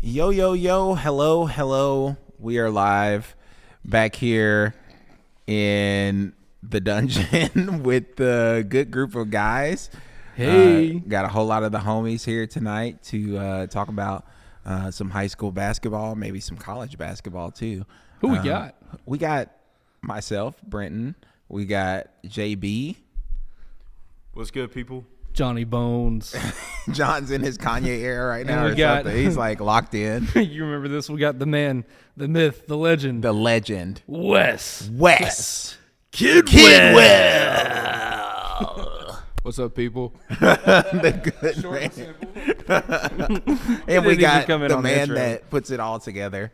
Yo, yo, yo, hello, hello. We are live back here in the dungeon with the good group of guys. Hey. Got a whole lot of the homies here tonight to talk about some high school basketball, maybe some college basketball too. Who we got? We got myself, Brenton. We got JB. What's good, people? Johnny Bones. John's in his Kanye era right now. And we got- He's like locked in. You remember this? We got the man, the myth, the legend, The legend. Wes. Kidwell. What's up, people? The good Short and man. simple. And we didn't even got come in the on the man intro. that puts it all together.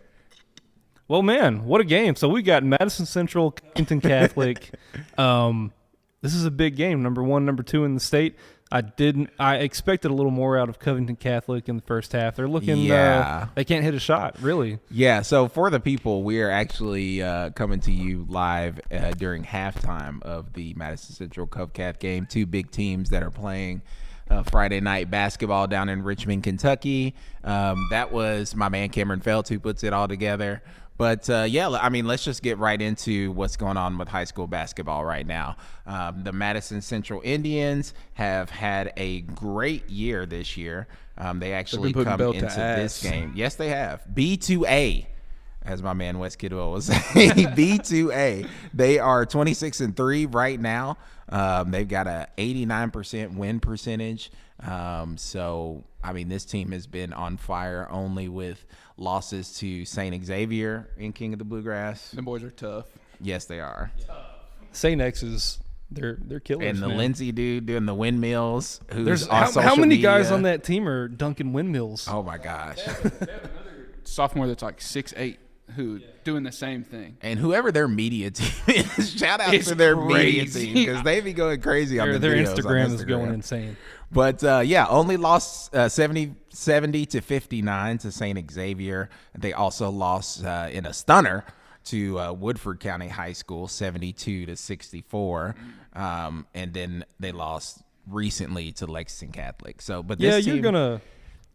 Well, man, what a game. So we got Madison Central, Covington Catholic. This is a big game. Number 1, number 2 in the state. I expected a little more out of Covington Catholic in the first half. They're looking, Yeah. they can't hit a shot, really. Yeah, so for the people, we are actually coming to you live during halftime of the Madison Central Cov-Cath game. Two big teams that are playing Friday night basketball down in Richmond, Kentucky. That was my man Cameron Felt who puts it all together. But, yeah, I mean, let's just get right into what's going on with high school basketball right now. The Madison Central Indians have had a great year this year. They actually putting come belt to into this ass. game. Yes, they have. B2A, as my man Wes Kidwell was saying. B2A. They are 26-3 right now. They've got a 89% win percentage. So, I mean, this team has been on fire only with losses to St. Xavier in King of the Bluegrass. The boys are tough. Yes, they are. St. X is, they're killers, And the man. Lindsay dude doing the windmills. Who's There's on how social many media. guys on that team are dunking windmills? Oh, my gosh. They have another sophomore that's like 6'8", who doing the same thing. And whoever their media team is, shout out It's to their media crazy. team because they be going crazy on Their the videos Instagram on is going insane. But, yeah, only lost 70 to 59 to St. Xavier. They also lost in a stunner to Woodford County High School, 72 to 64. And then they lost recently to Lexington Catholic. So, but this Yeah, team, you're gonna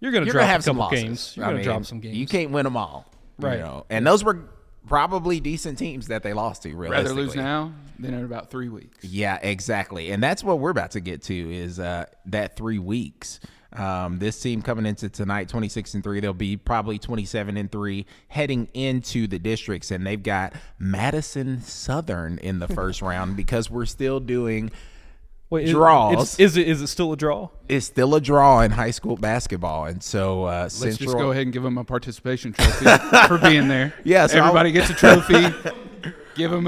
you're drop gonna have a some couple losses. games. You're I gonna mean, drop some games. You can't win them all, Right. You know? And those were probably decent teams that they lost to. Rather lose Realistically. now than in about 3 weeks. Yeah, exactly. And that's what we're about to get to is that 3 weeks. This team coming into tonight, 26-3, they'll be probably 27-3 heading into the districts. And they've got Madison Southern in the first round because we're still doing draws. Is it still a draw? It's still a draw in high school basketball. And so Let's Central. just go ahead and give them a participation trophy for being there. Yeah, so everybody gets a trophy. Give them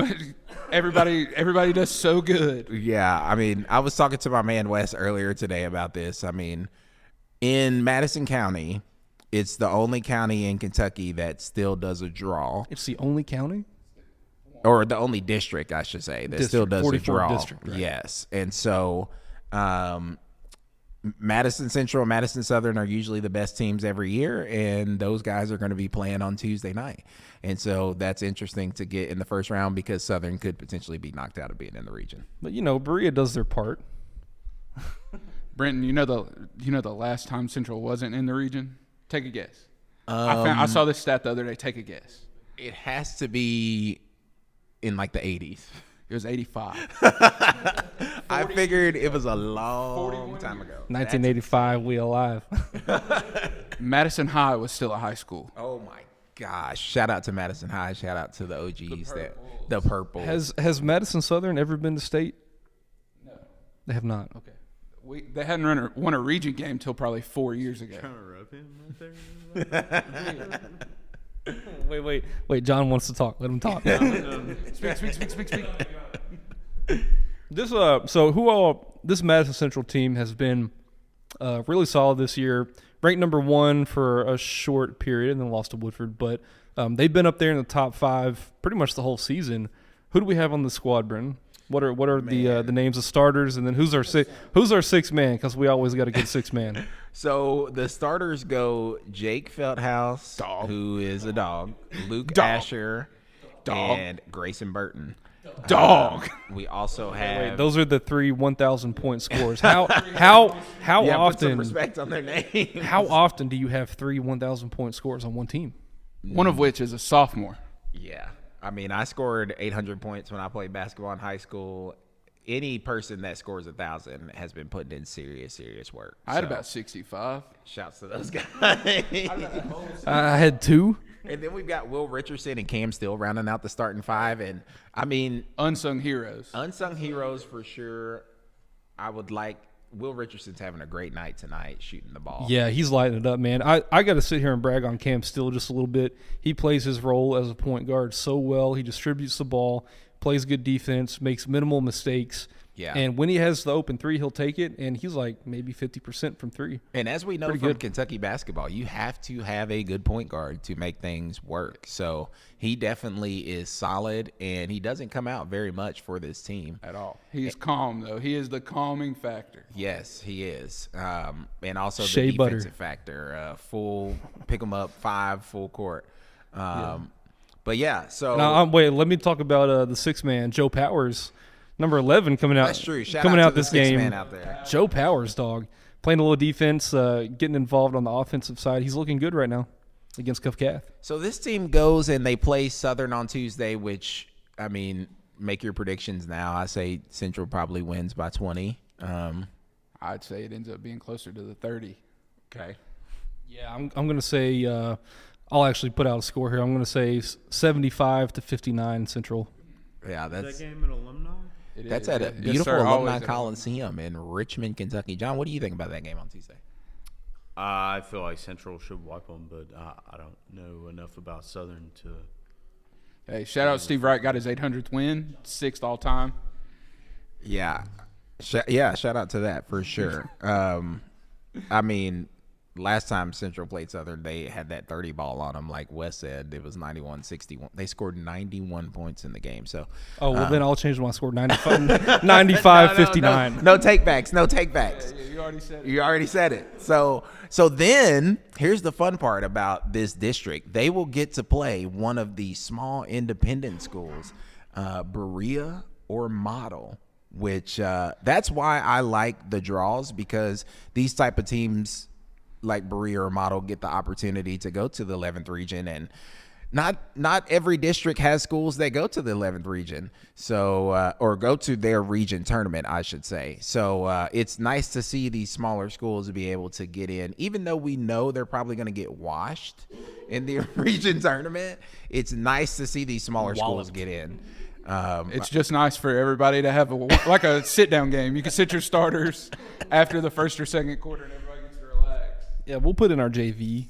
everybody does so good. Yeah, I mean, I was talking to my man Wes earlier today about this. I mean, in Madison County, it's the only county in Kentucky that still does a draw, It's the only county. or the only district, I should say, that still District, does a 44 draw. district, right. Yes, and so Madison Central and Madison Southern are usually the best teams every year, and those guys are going to be playing on Tuesday night. And so that's interesting to get in the first round because Southern could potentially be knocked out of being in the region. But Berea does their part. Brenton, you know the last time Central wasn't in the region? Take a guess. I saw this stat the other day. Take a guess. It has to be in like the 80s. It was 85. I figured it was a long time ago. 1985, we alive. Madison High was still a high school. Oh my gosh! Shout out to Madison High. Shout out to the OGs. The purple. Has Madison Southern ever been to state? No, They have not. Okay. they hadn't won a region game till probably 4 years ago. Wait. John wants to talk. Let him talk. Speak. This this Madison Central team has been really solid this year. Ranked number 1 for a short period and then lost to Woodford, but they've been up there in the top 5 pretty much the whole season. Who do we have on the squad, Brenton? What are the names of starters, and then who's our sixth man? Because we always got a good 6 man. So the starters go Jake Feldhouse, Dog. who is a dog, Luke Dog. Asher, Dog. and Grayson Burton. Dog. We also have. Wait, those are the 3 1,000-point scores. How Yeah, put some often? respect on their name. How often do you have 3 1,000-point scores on one team? One of which is a sophomore. Yeah. I mean, I scored 800 points when I played basketball in high school. Any person that scores 1,000 has been putting in serious work. I had about 65. Shouts to those guys. I had 2. And then we've got Will Richardson and Cam Steele rounding out the starting 5. And, I mean, Unsung heroes. unsung heroes for sure. I would like Will Richardson's having a great night tonight shooting the ball. Yeah, he's lighting it up, man. I got to sit here and brag on Cam Steele just a little bit. He plays his role as a point guard so well. He distributes the ball, plays good defense, makes minimal mistakes. Yeah. And when he has the open 3, he'll take it, and he's like maybe 50% from 3. And as we know Pretty from good. Kentucky basketball, you have to have a good point guard to make things work. So he definitely is solid, and he doesn't come out very much for this team. At all. He's calm, though. He is the calming factor. Yes, he is. And also the Shea butter. defensive factor. Full, pick him up, 5, full court. But, yeah, so. Now, wait, let me talk about the 6-man, Joe Powers. Number 11 coming out. That's true. Shout coming out out to the this game. 6-man out there. Joe Powers, dog, playing a little defense, getting involved on the offensive side. He's looking good right now against Cuff Cath. So this team goes and they play Southern on Tuesday, which, I mean, make your predictions now. I say Central probably wins by 20. I'd say it ends up being closer to the 30. Okay. Yeah, I'm going to say I'll actually put out a score here. I'm going to say 75-59 Central. Yeah, Is that's that game an alumni? that's at a Yes, beautiful sir. alumni Always. Coliseum in Richmond, Kentucky. John, what do you think about that game on Tuesday? I feel like Central should wipe them, but I don't know enough about Southern to. Hey, shout out Steve Wright, got his 800th win, 6th all time. Yeah. Shout out to that for sure. I mean, last time Central played Southern, they had that 30 ball on them. Like Wes said, it was 91-61. They scored 91 points in the game. So, Then I'll change my score 95-59. No take backs. No take backs. You already said it. You already said it. So then here's the fun part about this district. They will get to play one of the small independent schools, Berea or Model, which that's why I like the draws, because these type of teams like Berea or Model get the opportunity to go to the 11th region, and not every district has schools that go to the 11th region, so or go to their region tournament, I should say. So it's nice to see these smaller schools be able to get in, even though we know they're probably going to get washed in the region tournament. It's nice to see these smaller schools get in. It's just nice for everybody to have like a sit-down game. You can sit your starters after the first or second quarter, and everybody gets to relax. Yeah, we'll put in our JV.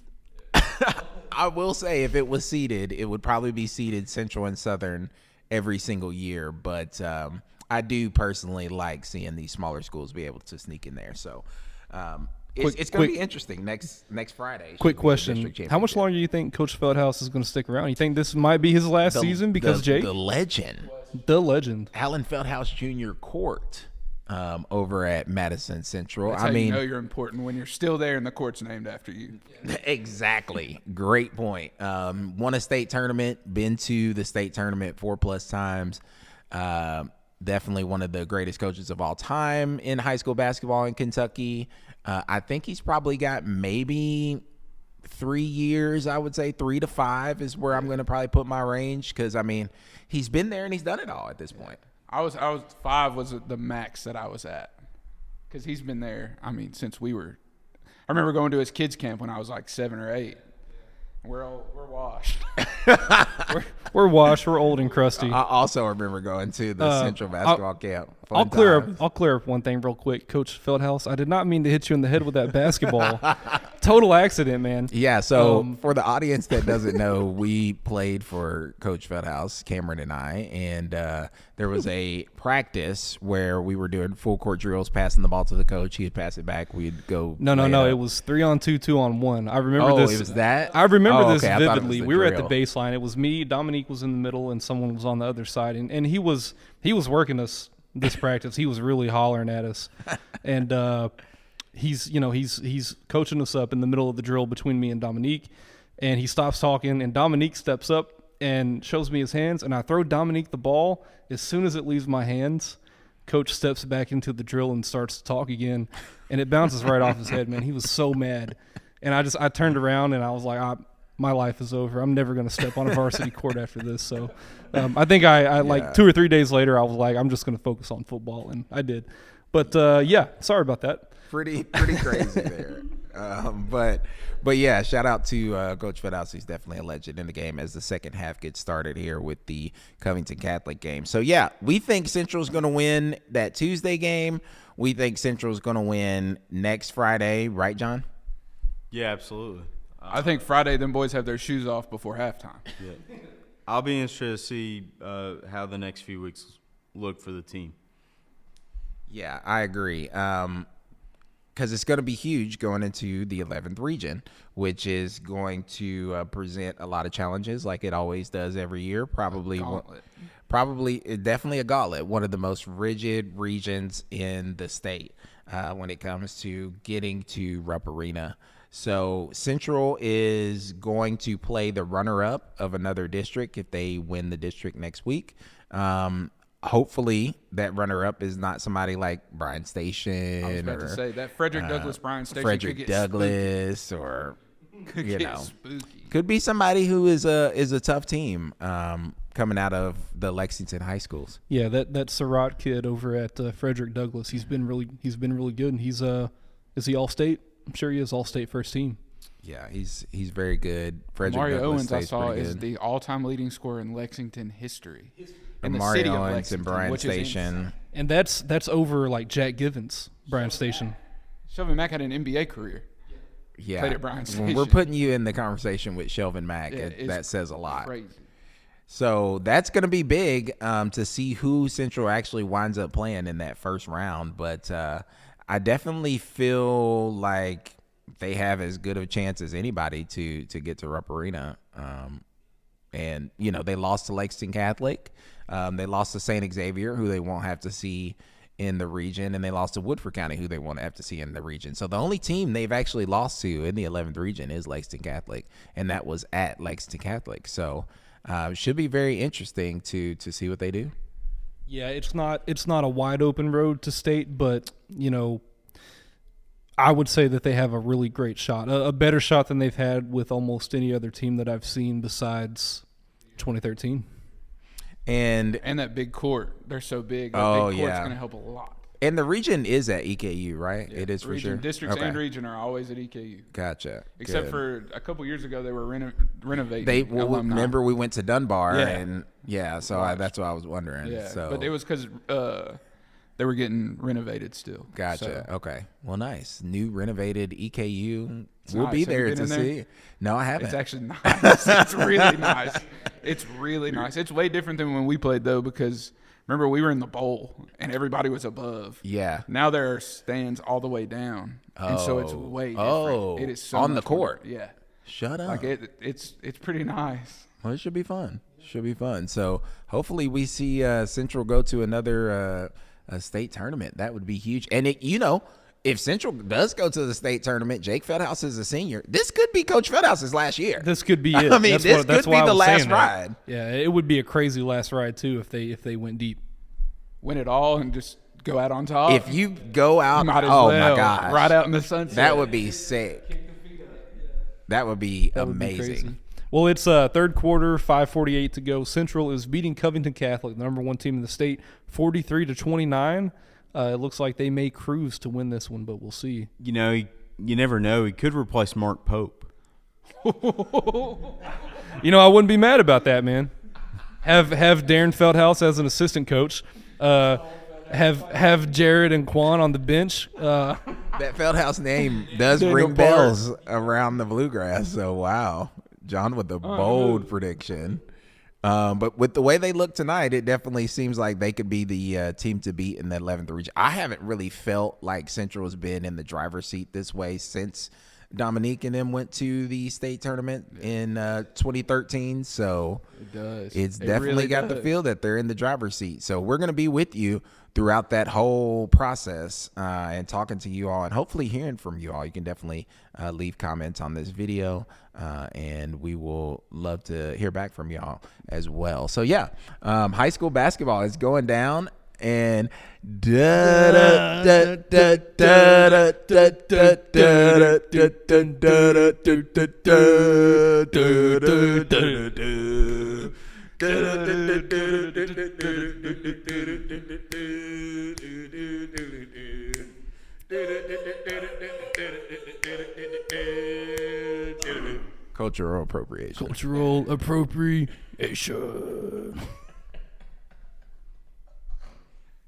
I will say, if it was seeded, it would probably be seeded Central and Southern every single year. But I do personally like seeing these smaller schools be able to sneak in there. So it's going to be interesting next Friday. Quick Should be the question. district How much championship. longer do you think Coach Feldhouse is going to stick around? You think this might be his last season because Jake? The legend, The legend. Alan Feldhouse Jr. Court over at Madison Central. That's how you know you're important, when you're still there and the court's named after you. Exactly. Great point. Won a state tournament, been to the state tournament 4+ times. Definitely one of the greatest coaches of all time in high school basketball in Kentucky. I think he's probably got maybe 3 years. I would say 3 to 5 is where I'm going to probably put my range, because I mean, he's been there and he's done it all at this point. I was 5 was the max that I was at, because he's been there. I mean, since we were. I remember going to his kids camp when I was like 7 or 8. We're washed. We're washed. We're old and crusty. I also remember going to the Central basketball camp. Fun I'll clear times. up one thing real quick, Coach Feldhouse. I did not mean to hit you in the head with that basketball. Total accident, man. Yeah, so for the audience that doesn't know, we played for Coach Feldhouse, Cameron and I, and there was a practice where we were doing full court drills, passing the ball to the coach. He'd pass it back. We'd go. No. lay It was 3-on-2, 2-on-1. I remember Oh, this. it was that? I remember this okay. I thought it was vividly. the We were at the drill. baseline. It was me, Dominique was in the middle, and someone was on the other side. And he was working us this practice. He was really hollering at us, and he's coaching us up in the middle of the drill between me and Dominique, and he stops talking, and Dominique steps up and shows me his hands, and I throw Dominique the ball. As soon as it leaves my hands, Coach steps back into the drill and starts to talk again, and it bounces right off his head, man. He was so mad. And I turned around, and I was like, my life is over. I'm never going to step on a varsity court after this. So I think I like 2 or 3 days later, I was like, I'm just going to focus on football, and I did. But, sorry about that. Pretty crazy there. But yeah, shout out to Coach Feldhouse. He's definitely a legend in the game as the second half gets started here with the Covington Catholic game. So yeah, we think Central's going to win that Tuesday game. We think Central's going to win next Friday, right, John? Yeah, absolutely. I think Friday them boys have their shoes off before halftime. Yeah. I'll be interested to see how the next few weeks look for the team. Yeah, I agree. Because it's going to be huge going into the 11th region, which is going to present a lot of challenges like it always does every year. Definitely a gauntlet, one of the most rigid regions in the state when it comes to getting to Rupp Arena. So Central is going to play the runner-up of another district if they win the district next week. Hopefully that runner-up is not somebody like Bryan Station. I was about to say that Frederick Douglass Bryan Station Frederick could get Douglass spooky. or Could you get know spooky. could be somebody who is a tough team coming out of the Lexington high schools. Yeah, that Surratt kid over at Frederick Douglass, he's been really good, and he's is he All-State? I'm sure he is All-State first team. Yeah, he's very good. Frederick Mario Douglass Owens, I stays saw, pretty is good. the all-time leading scorer in Lexington history. In the Mario city of Owens Lexington, and Bryan which is Station. insane. And that's over like Jack Givens, Bryan Station. Shelby Mack had an NBA career. Yeah, Played at Bryan when Station. we're putting you in the conversation with Shelvin Mack, Yeah, it's that says a lot. Crazy. So that's going to be big to see who Central actually winds up playing in that first round. But I definitely feel like they have as good of a chance as anybody to get to Rupp Arena. And, you know, they lost to Lexington Catholic. They lost to St. Xavier, who they won't have to see in the region. And they lost to Woodford County, who they won't have to see in the region. So the only team they've actually lost to in the 11th region is Lexington Catholic. And that was at Lexington Catholic. So it should be very interesting to see what they do. Yeah, it's not a wide open road to state, but, you know, I would say that they have a really great shot, a better shot than they've had with almost any other team that I've seen besides 2013. And that big court, they're so big. That big court's going to help a lot. And the region is at EKU, right? Yeah, it is for region, sure. Districts and region are always at EKU. Gotcha. Except Good. for a couple years ago, they were renovating. They remember we went to Dunbar, Yeah. and that's what I was wondering. Yeah, so but it was because they were getting renovated still. gotcha. So Okay, well, nice new renovated EKU. We'll nice. be Have you there been to in there? see. No, I haven't. it's actually nice. It's really nice. It's really nice. It's way different than when we played though, because remember we were in the bowl and everybody was above. Yeah. Now there are stands all the way down, and so it's way different. Oh. It is so On the much more- court. Yeah, Shut up. like it's pretty nice. Well, it should be fun. So hopefully we see Central go to another state tournament. That would be huge. And if Central does go to the state tournament, Jake Feldhouse is a senior. This could be Coach Feldhouse's last year. This could be it. I mean, That's this what- that's could why be I the was last saying that. ride. Yeah, it would be a crazy last ride too if they went deep. Win it all and just go out on top. If you go out, might as oh well, my gosh, right out in the sunset. that would be sick. That would be That would be amazing. crazy. Well, it's third quarter, 5:48 to go. Central is beating Covington Catholic, the number one team in the state, 43-29. It looks like they may cruise to win this one, but we'll see. You know, you never know. He could replace Mark Pope. You know, I wouldn't be mad about that, man. Have Darren Feldhouse as an assistant coach. Have Jared and Quan on the bench. That Feldhouse name does Daniel ring Bart. bells around the bluegrass. So wow, John with a bold prediction. But with the way they look tonight, it definitely seems like they could be the team to beat in the 11th region. I haven't really felt like Central has been in the driver's seat this way since Dominique and them went to the state tournament in 2013. So It does. it's It definitely really got the does. feel that they're in the driver's seat. So we're going to be with you throughout that whole process and talking to you all and hopefully hearing from you all. You can definitely leave comments on this video and we will love to hear back from y'all as well. So yeah, high school basketball is going down. And cultural appropriation. Cultural appropriation.